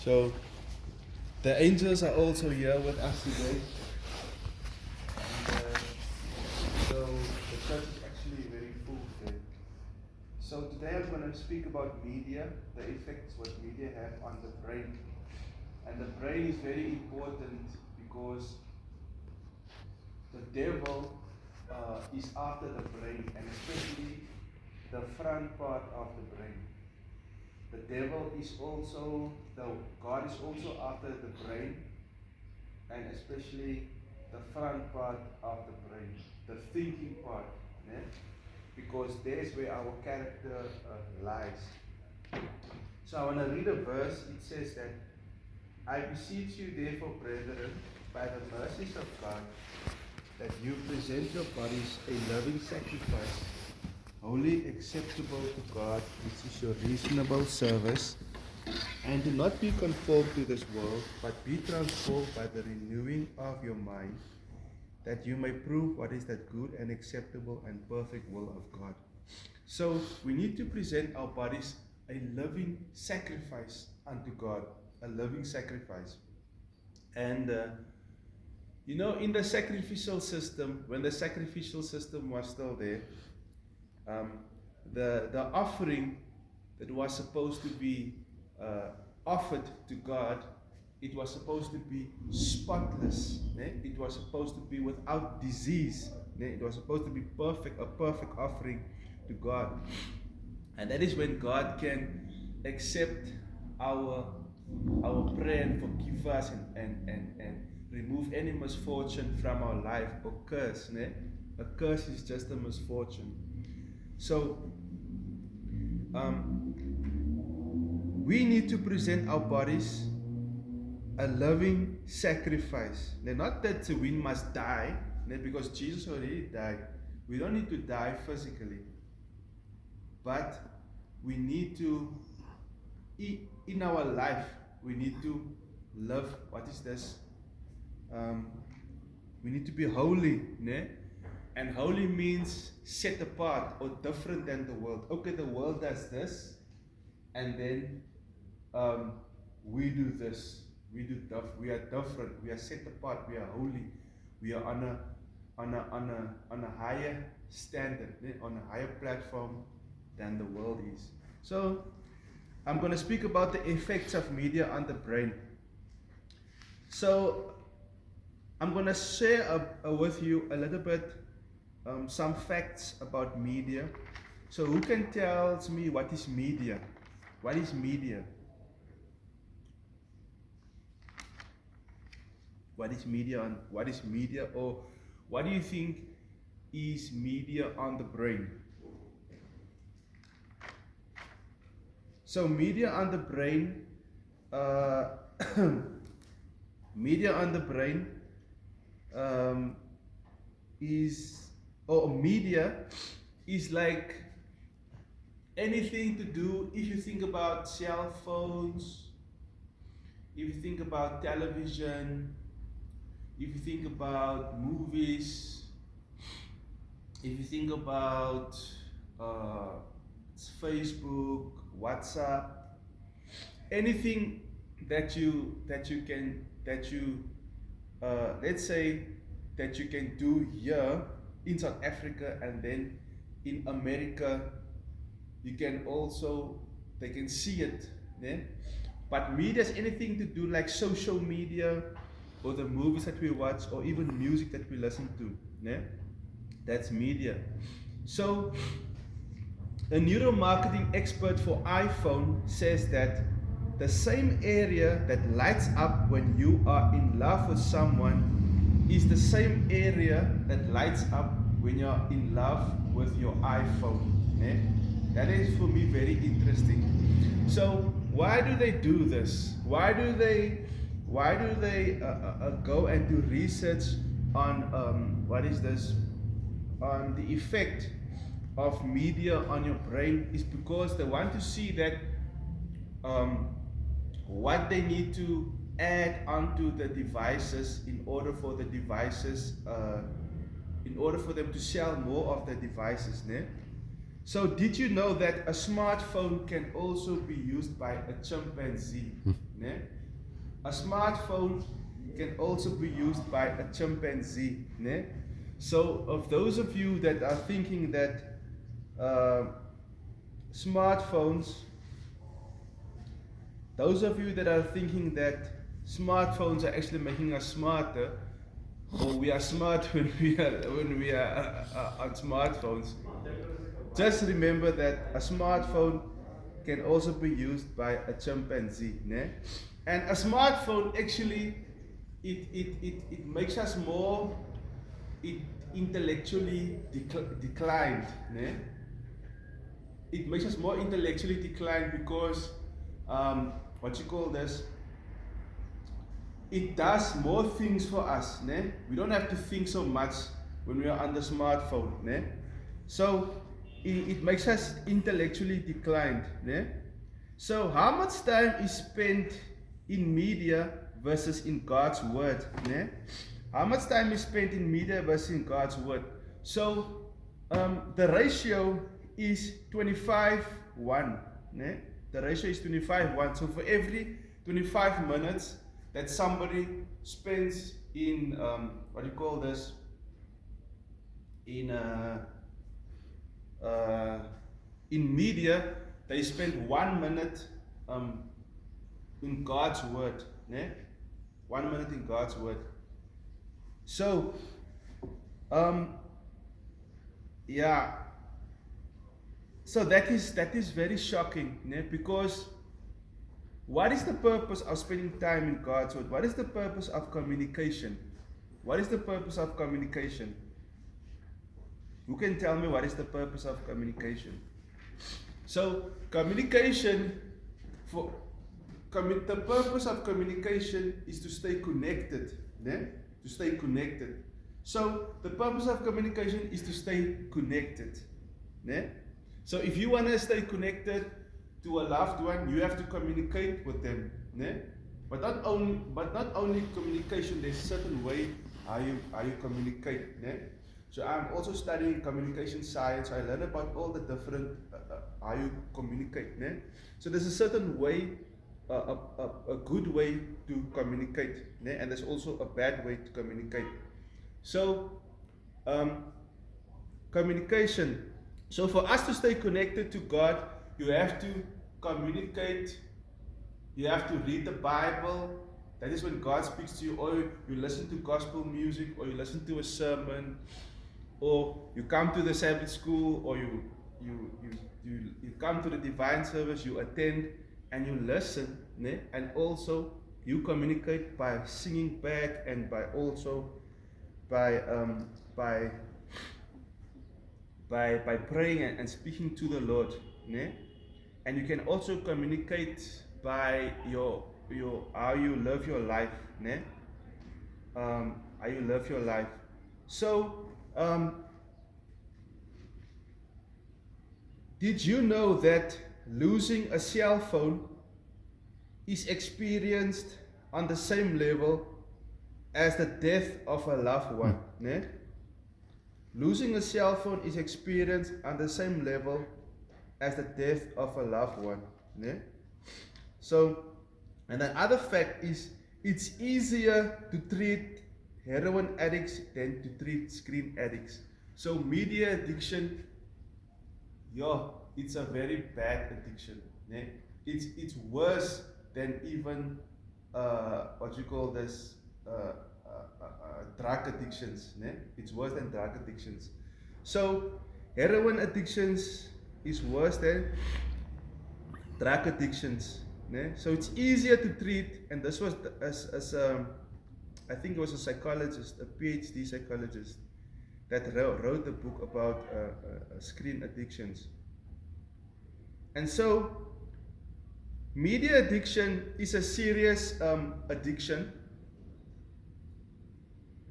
So the angels are also here with us today. And so the church is actually very full today. So today I'm going to speak about media, the effects what media have on the brain. And the brain is very important because the devil is after the brain, and especially the front part of the brain. The devil is also, God is also after the brain, and especially the front part of the brain, the thinking part, because there's where our character lies. So I want to read a verse. It says that, I beseech you therefore, brethren, by the mercies of God, that you present your bodies a living sacrifice, wholly acceptable to God, which is your reasonable service. And do not be conformed to this world, but be transformed by the renewing of your mind, that you may prove what is that good and acceptable and perfect will of God. So we need to present our bodies a living sacrifice unto God, a living sacrifice. And in the sacrificial system, when the sacrificial system was still there, the offering that was supposed to be offered to God, it was supposed to be spotless. It was supposed to be without disease. It was supposed to be perfect, a perfect offering to God. And that is when God can accept our prayer and forgive us and remove any misfortune from our life or curse. A curse is just a misfortune. So we need to present our bodies a living sacrifice. Not that we must die, because Jesus already died. We don't need to die physically, but we need to, in our life, we need to live. What is this? We need to be holy, and holy means set apart or different than the world. Okay, the world does this, and then we do this. We are different. We are set apart. We are holy. We are on a higher standard, on a higher platform than the world is. So I'm going to speak about the effects of media on the brain. So I'm going to share with you a little bit some facts about media. So who can tell me what is media? What is media? What is media, or what do you think is media on the brain? So media on the brain, media on the brain media is like anything to do. If you think about cell phones, if you think about television, if you think about movies, if you think about Facebook, WhatsApp, anything that you let's say that you can do here in South Africa, and then in America you can also, they can see it. But media is anything to do like social media, or the movies that we watch, or even music that we listen to. That's media. So a neuromarketing expert for iPhone says that the same area that lights up when you are in love with someone is the same area that lights up when you're in love with your iPhone. That is for me very interesting. So why do they do this? Why do they go and do research on on the effect of media on your brain? Is because they want to see that what they need to add onto the devices in order for the devices, in order for them to sell more of the devices. So did you know that a smartphone can also be used by a chimpanzee? Ne? A smartphone can also be used by a chimpanzee. Ne? So of those of you that are thinking that smartphones, those of you that are thinking that smartphones are actually making us smarter, or we are smart when we are on smartphones, just remember that a smartphone can also be used by a chimpanzee. Ne? And a smartphone actually, it makes us more intellectually declined. Ne? It makes us more intellectually declined because, what you call this, it does more things for us. Ne? We don't have to think so much when we are on the smartphone. Ne? So it makes us intellectually declined. Ne? So how much time is spent in media versus in God's word? Ne? How much time is spent in media versus in God's word? So the ratio is 25:1. Ne? The ratio is 25:1. So for every 25 minutes that somebody spends in what do you call this? In media, they spend 1 minute in God's word. Ne? 1 minute in God's word. So yeah. So that is very shocking, ne? Because what is the purpose of spending time in God's word? What is the purpose of communication? What is the purpose of communication? Who can tell me what is the purpose of communication? So communication, the purpose of communication is to stay connected, ne? To stay connected. So the purpose of communication is to stay connected, ne? So if you want to stay connected to a loved one, you have to communicate with them, ne? But not only communication. There's a certain way how you communicate, ne? So I'm also studying communication science. I learn about all the different how you communicate, ne? So there's a certain way, a good way to communicate, ne? And there's also a bad way to communicate. So communication. So for us to stay connected to God, you have to communicate. You have to read the Bible. That is when God speaks to you, or you listen to gospel music, or you listen to a sermon, or you come to the Sabbath school, or you come to the divine service, you attend and you listen, ne? And also you communicate by singing back and by praying and speaking to the Lord, ne? And you can also communicate by your how you live your life, ne? How you live your life. So did you know that losing a cell phone is experienced on the same level as the death of a loved one, ne? Losing a cell phone is experienced on the same level as the death of a loved one, ne? So, and another fact is, it's easier to treat heroin addicts than to treat screen addicts. So media addiction, it's a very bad addiction, ne? It's worse than even what you call this drug addictions, ne? It's worse than drug addictions. So heroin addictions is worse than drug addictions, ne? So it's easier to treat, and this was I think it was a psychologist, a PhD psychologist, that wrote a book about screen addictions. And so media addiction is a serious addiction,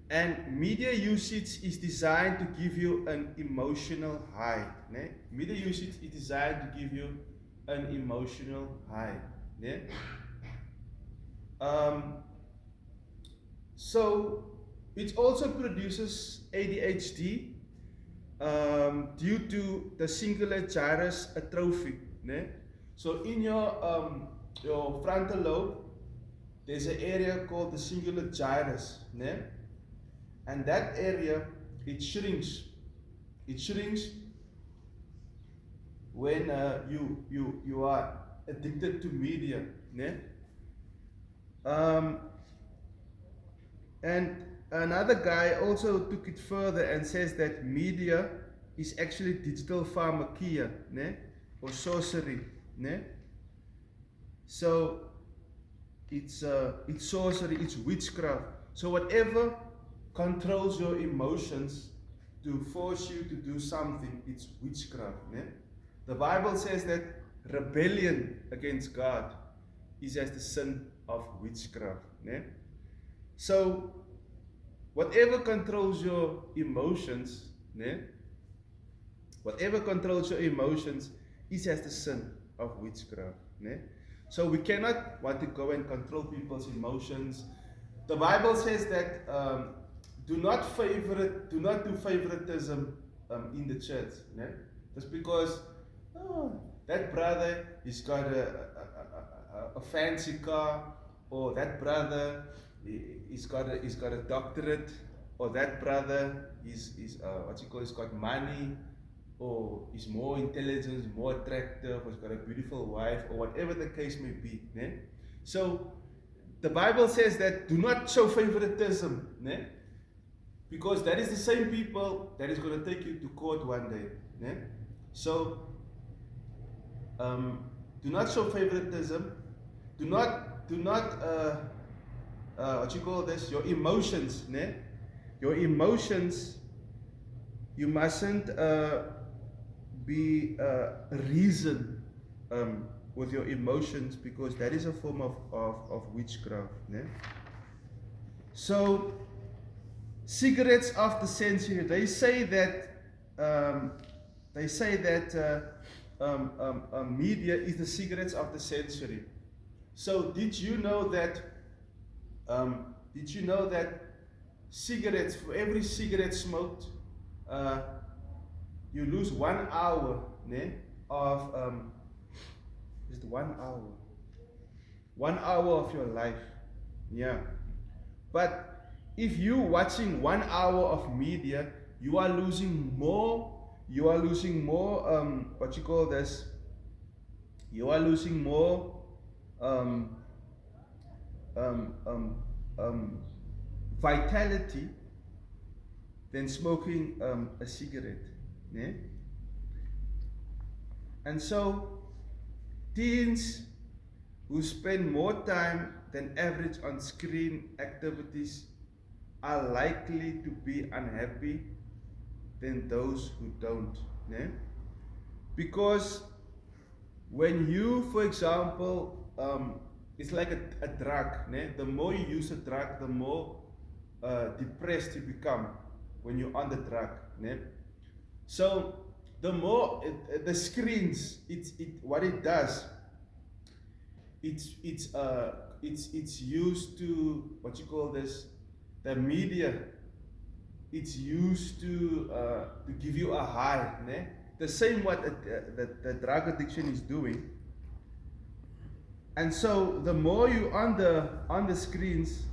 and media usage is designed to give you an emotional high, ne? Media usage is designed to give you an emotional high, ne? So it also produces ADHD. due to the singular gyrus atrophy. Ne? So in your frontal lobe, there's an area called the singular gyrus. Ne? And that area, it shrinks. It shrinks when you are addicted to media. Ne? And another guy also took it further and says that media is actually digital pharmakia, ne? Or sorcery. Ne? So it's sorcery, it's witchcraft. So whatever controls your emotions to force you to do something, it's witchcraft. Ne? The Bible says that rebellion against God is as the sin of witchcraft. Ne? So whatever controls your emotions, ne? Whatever controls your emotions is as the sin of witchcraft. Ne? So we cannot want to go and control people's emotions. The Bible says that do not do favoritism in the church. Ne? Just because that brother has got a fancy car, or that brother he's got a doctorate, or that brother is he's got money, or is more intelligent, more attractive, or has got a beautiful wife, or whatever the case may be. Ne? So the Bible says that do not show favoritism, ne? Because that is the same people that is going to take you to court one day. Ne? So do not show favoritism. Do not your emotions, ne? Your emotions, you mustn't be reason with your emotions, because that is a form of witchcraft. Ne? So cigarettes of the century, they say that media is the cigarettes of the century. So did you know that cigarettes, for every cigarette smoked, you lose 1 hour, ne, of just 1 hour. 1 hour of your life. Yeah. But if you watching 1 hour of media, you are losing more. You are losing more. You are losing more. Vitality than smoking a cigarette. Ne? And so teens who spend more time than average on screen activities are likely to be unhappy than those who don't. Ne? Because when you, for example, it's like a drug. Ne? The more you use a drug, the more depressed you become when you're on the drug. Ne? So the more the screens, what it does, it's used to the media. It's used to give you a high. Ne? The same what the drug addiction is doing. And so the more you on the screens,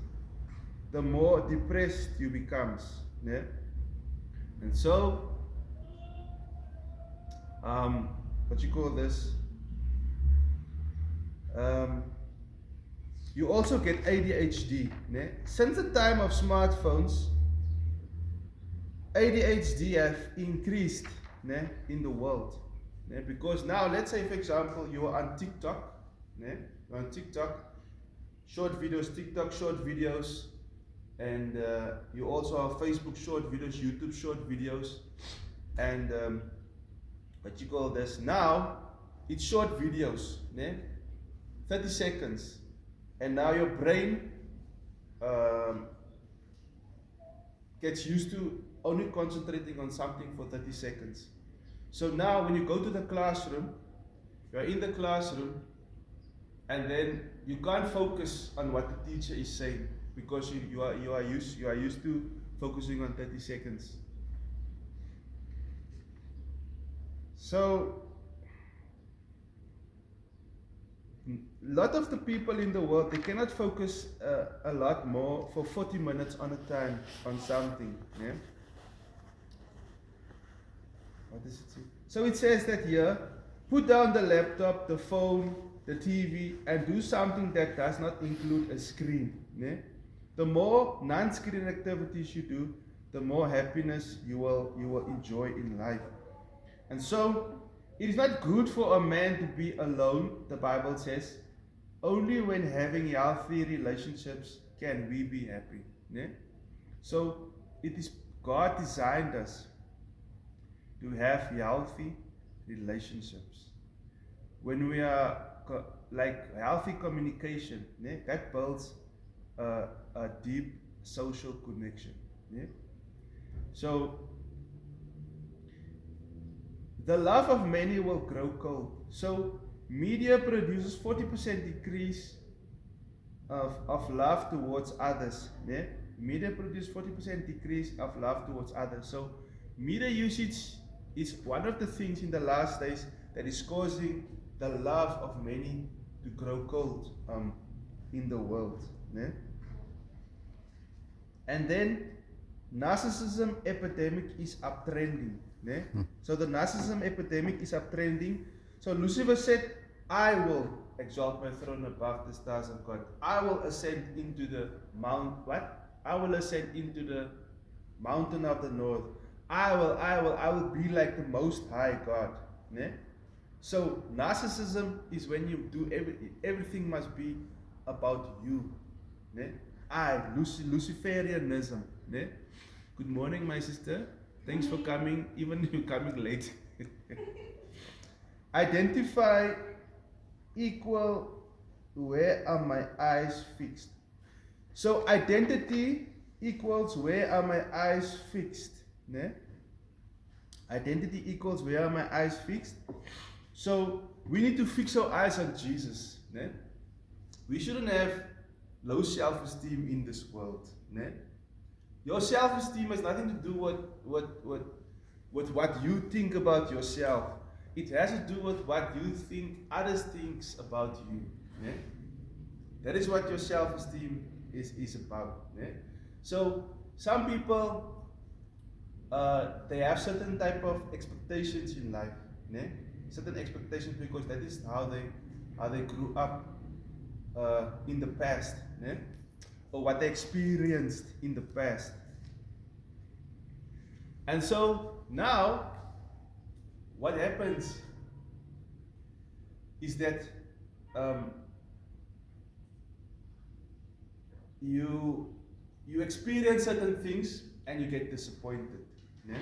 the more depressed you becomes. Ne? And so you also get ADHD. Ne? Since the time of smartphones, ADHD have increased, ne, in the world. Ne? Because now, let's say for example, you are on TikTok. Ne? You're on TikTok, short videos, TikTok short videos, and you also have Facebook short videos, YouTube short videos, and now it's short videos, ne? 30 seconds, and now your brain gets used to only concentrating on something for 30 seconds. So now when you go to the classroom, you're in the classroom, and then you can't focus on what the teacher is saying, because you are used to focusing on 30 seconds. So, a lot of the people in the world, they cannot focus a lot more for 40 minutes on a time on something. Yeah? What does it say? So it says that here, put down the laptop, the phone, the TV, and do something that does not include a screen. Yeah? The more non-screen activities you do, the more happiness you will enjoy in life. And so, it is not good for a man to be alone, the Bible says. Only when having healthy relationships can we be happy. Yeah? So, it is God designed us to have healthy relationships. When we are like healthy communication, yeah, that builds a deep social connection. Yeah? So, the love of many will grow cold. So, media produces 40% decrease of love towards others. Yeah? Media produces 40% decrease of love towards others. So, media usage is one of the things in the last days that is causing the love of many to grow cold in the world. Yeah? And then narcissism epidemic is uptrending. Yeah? So the narcissism epidemic is uptrending. So Lucifer said, I will exalt my throne above the stars of God. I will ascend into the mount. What? I will ascend into the mountain of the north. I will be like the most high God. Yeah? So narcissism is when you do everything must be about you. Yeah? Luciferianism. Yeah? Good morning, my sister. Thanks for coming, even if you're coming late. Identify equal, where are my eyes fixed? So identity equals where are my eyes fixed? Yeah? Identity equals where are my eyes fixed? So we need to fix our eyes on Jesus. Yeah? We shouldn't have low self-esteem in this world. Yeah? Your self-esteem has nothing to do with what you think about yourself. It has to do with what you think others thinks about you. Yeah? That is what your self-esteem is about. Yeah? So some people they have certain type of expectations in life. Yeah? Certain expectations because that is how they grew up in the past. Yeah? Or what they experienced in the past. And so now, what happens is that you experience certain things and you get disappointed. Yeah?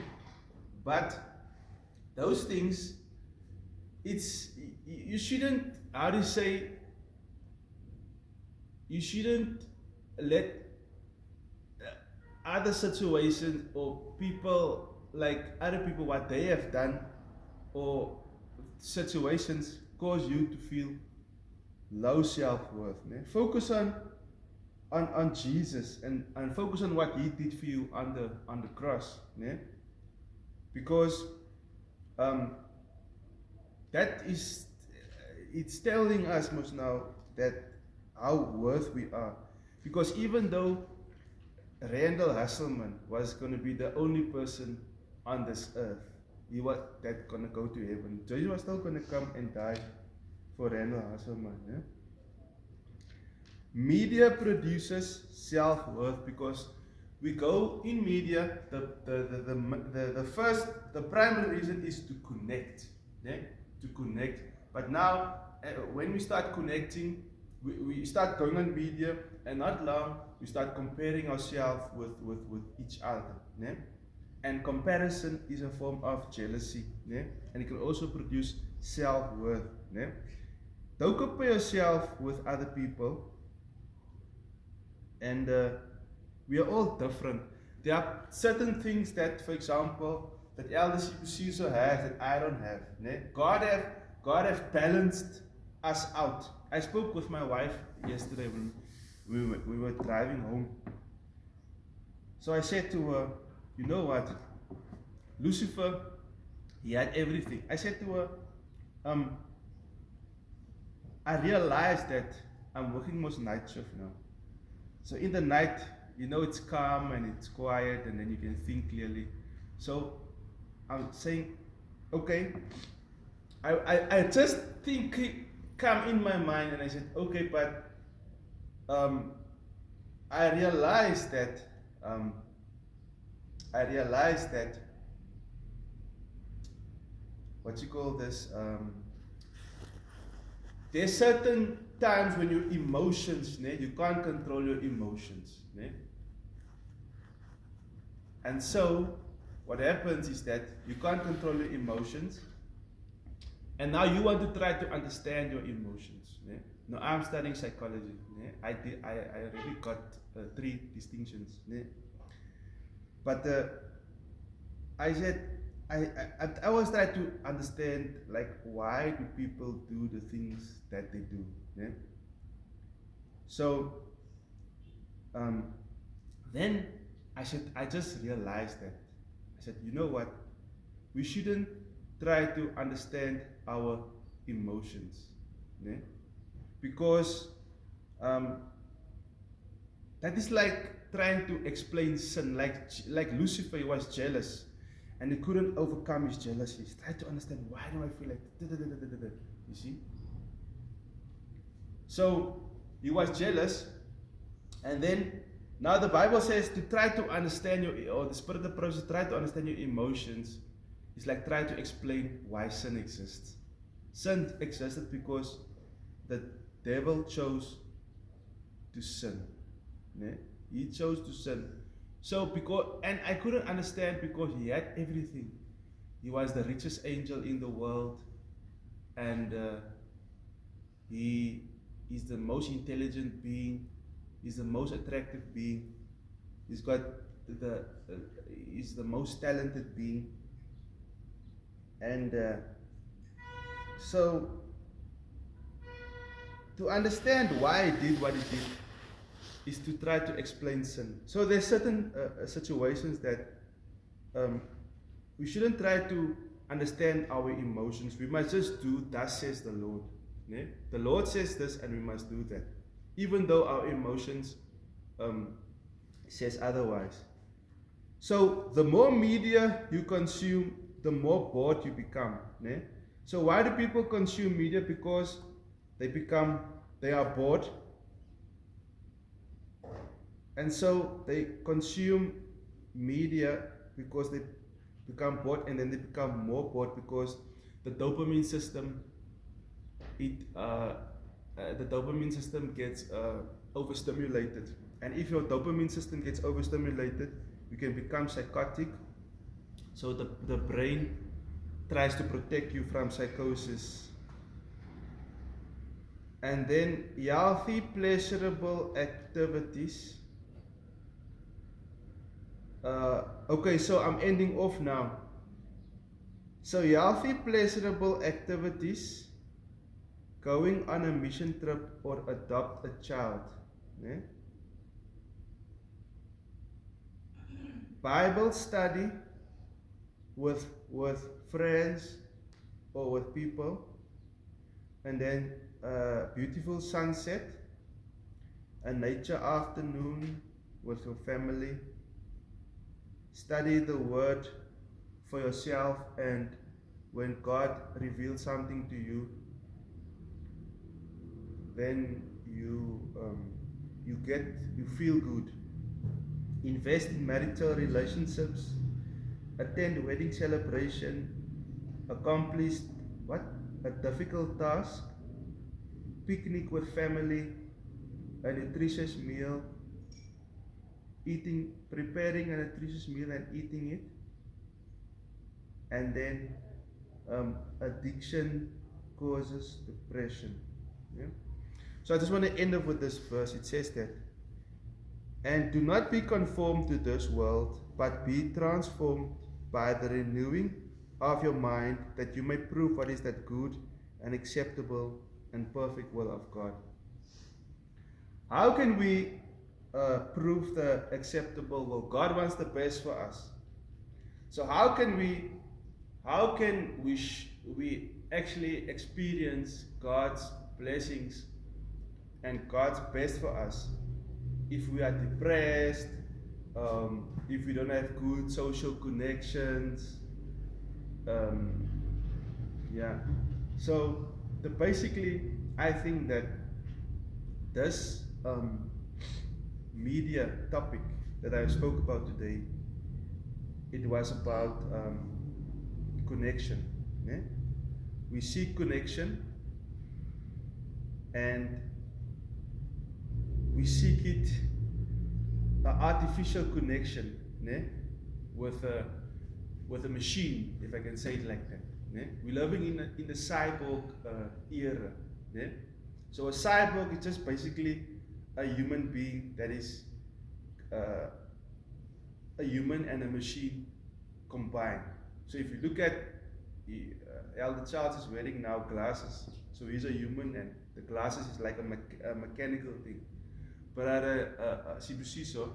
But those things, you shouldn't, how do you say, you shouldn't let other situations or people, like other people, what they have done or situations cause you to feel low self-worth. Yeah? Focus on Jesus and focus on what he did for you on the cross. Yeah? Because that is, it's telling us most now that how worth we are. Because even though Randall Hasselman was going to be the only person on this earth, he was that going to go to heaven, Jesus was still going to come and die for Randall Hasselman. Yeah? Media produces self-worth because we go in media, the primary reason is to connect. Yeah? To connect. But now, when we start connecting, we start going on media, and not long we start comparing ourselves with each other. Yeah? And comparison is a form of jealousy. Yeah? And it can also produce self-worth. Yeah? Don't compare yourself with other people. And we are all different. There are certain things that, for example, that Elder Sibusiso has that I don't have. Yeah? God have balanced us out. I spoke with my wife yesterday when we were driving home. So I said to her, you know what? Lucifer, He had everything. I said to her, I realized that I'm working most night shift now. So in the night, it's calm and it's quiet, and then you can think clearly. So I'm saying, okay, I just think it come in my mind, and I said, okay, but I realized that what you call this, there's certain times when your emotions, you can't control your emotions. And so what happens is that you can't control your emotions, and now you want to try to understand your emotions. Now I'm studying psychology. I already got 3 distinctions. But I said, I always try to understand, like, why do people do the things that they do. So then I just realized that. I said, you know what? We shouldn't try to understand our emotions. Because that is like trying to explain sin. Like Lucifer was jealous, and he couldn't overcome his jealousy. He tried to understand, why do I feel like that? You see? So he was jealous, and then now the Bible says to try to understand or the spirit approach to try to understand your emotions is like try to explain why sin exists. Sin existed because the devil chose to sin. He chose to sin. So and I couldn't understand, because he had everything. He was the richest angel in the world, and he is the most intelligent being. He's the most attractive being. He's the most talented being. And so to understand why he did what he did is to try to explain sin. So there's certain situations that we shouldn't try to understand our emotions. We must just do, thus says the Lord. The Lord says this, and we must do that, even though our emotions says otherwise. So the more media you consume, the more bored you become. So why do people consume media? Because they are bored, and so they consume media because they become bored, and then they become more bored because the dopamine system gets overstimulated. And if your dopamine system gets overstimulated, you can become psychotic. So the brain tries to protect you from psychosis. And then healthy, pleasurable activities. Okay, so I'm ending off now. So healthy, pleasurable activities, going on a mission trip, or adopt a child. Bible study with friends or with people, and then beautiful sunset, a nature afternoon with your family. Study the word for yourself, and when God reveals something to you, then you feel good. Invest in marital relationships, attend wedding celebration, accomplish a difficult task, picnic with family, a nutritious meal, preparing a nutritious meal and eating it, and then addiction causes depression. So I just want to end up with this verse. It says that, and do not be conformed to this world, but be transformed by the renewing of your mind, that you may prove what is that good and acceptable and perfect will of God. How can we prove the acceptable will? God wants the best for us. So how can we How can we actually experience God's blessings and God's best for us if we are depressed, if we don't have good social connections? Um, yeah. So basically, I think that this media topic that I spoke about today, it was about connection. Yeah? We seek connection, and we seek it, an artificial connection, né? with a with a machine, if I can say it like that. Né? We're living in the cyborg era. Né? So a cyborg is just basically a human being that is uh, a human and a machine combined. So if you look at Elder Charles is wearing now glasses, so he's a human, and the glasses is like a mechanical thing. But Sibusiso,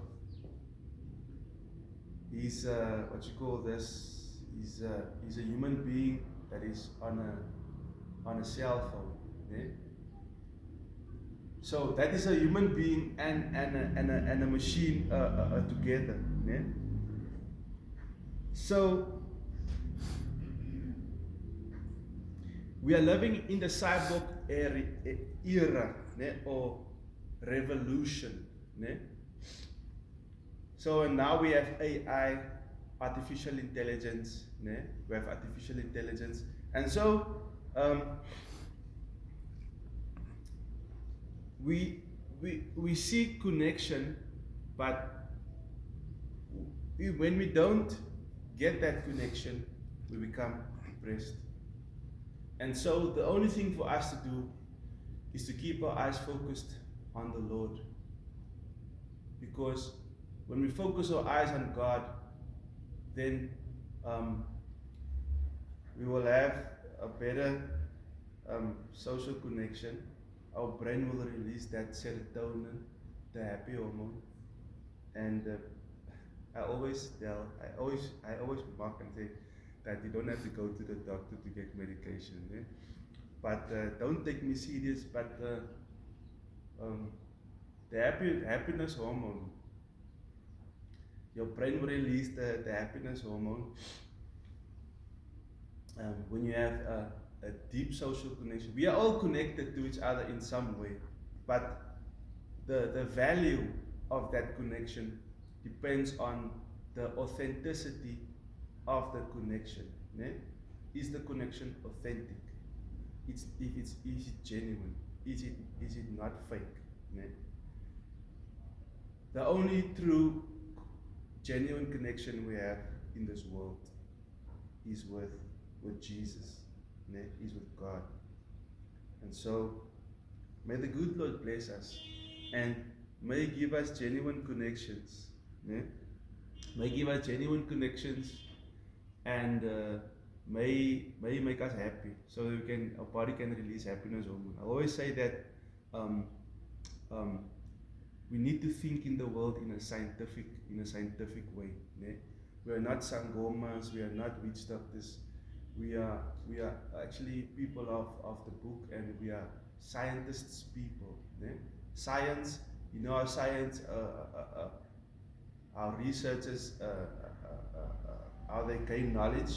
he's what you call this? He's a human being that is on a cell phone. Yeah? So that is a human being and a machine together. Yeah? So we are living in the cyborg era, né? Or revolution. Né? So now we have AI, artificial intelligence. Né? We have artificial intelligence, and so we seek connection, but when we don't get that connection, we become depressed. And so the only thing for us to do is to keep our eyes focused on the Lord. Because when we focus our eyes on God, then we will have a better social connection. Our brain will release that serotonin, the happy hormone. And I always mark and say that you don't have to go to the doctor to get medication. Eh? But don't take me serious. But the happiness hormone, your brain will release the happiness hormone when you have a deep social connection. We are all connected to each other in some way, but the value of that connection depends on the authenticity of the connection. Ne? Is the connection authentic? Is it genuine? Is it not fake? Ne? The only true genuine connection we have in this world is with Jesus, ne? Is with God. And so may the good Lord bless us, and may He give us genuine connections. Ne? May He give us genuine connections, and may He make us happy, so that our body can release happiness hormone. I always say that we need to think in the world in a scientific way. Ne? We are not sangomas, we are not witch doctors. We are actually people of the book, and we are scientists people. Ne? Science, our science, our researchers, how they gain knowledge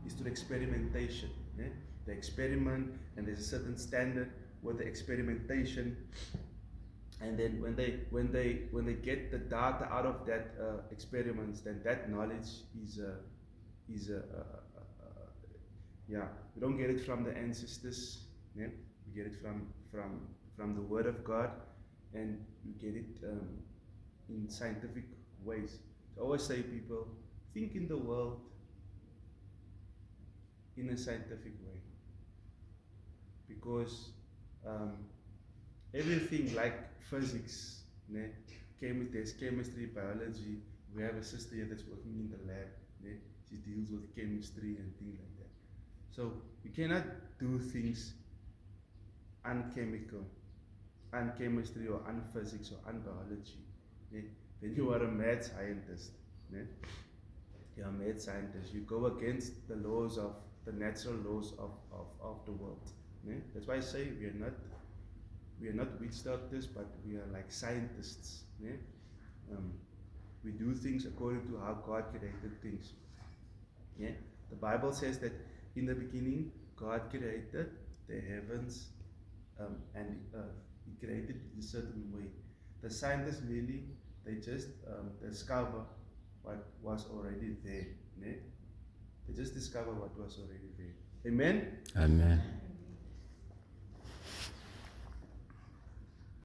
is through experimentation. Ne? They experiment, and there's a certain standard with the experimentation. And then when they get the data out of that experiments, then that knowledge is we don't get it from the ancestors. Yeah? We get it from the Word of God, and we get it in scientific ways. So I always say, people, think in the world in a scientific way, because everything like physics, né? There's chemistry, biology. We have a sister here that's working in the lab. Né? She deals with chemistry and things like that. So you cannot do things unchemical, unchemistry, or unphysics, or unbiology. Né? Then you are a mad scientist. Né? You are mad scientists. You go against the laws of the natural laws of the world. Yeah? That's why I say we are not witch doctors, but we are like scientists. Yeah? We do things according to how God created things. Yeah? The Bible says that in the beginning, God created the heavens and the earth. He created it in a certain way. The scientists merely, they just discover what was already there. Yeah? They just discover what was already there. Amen? Amen.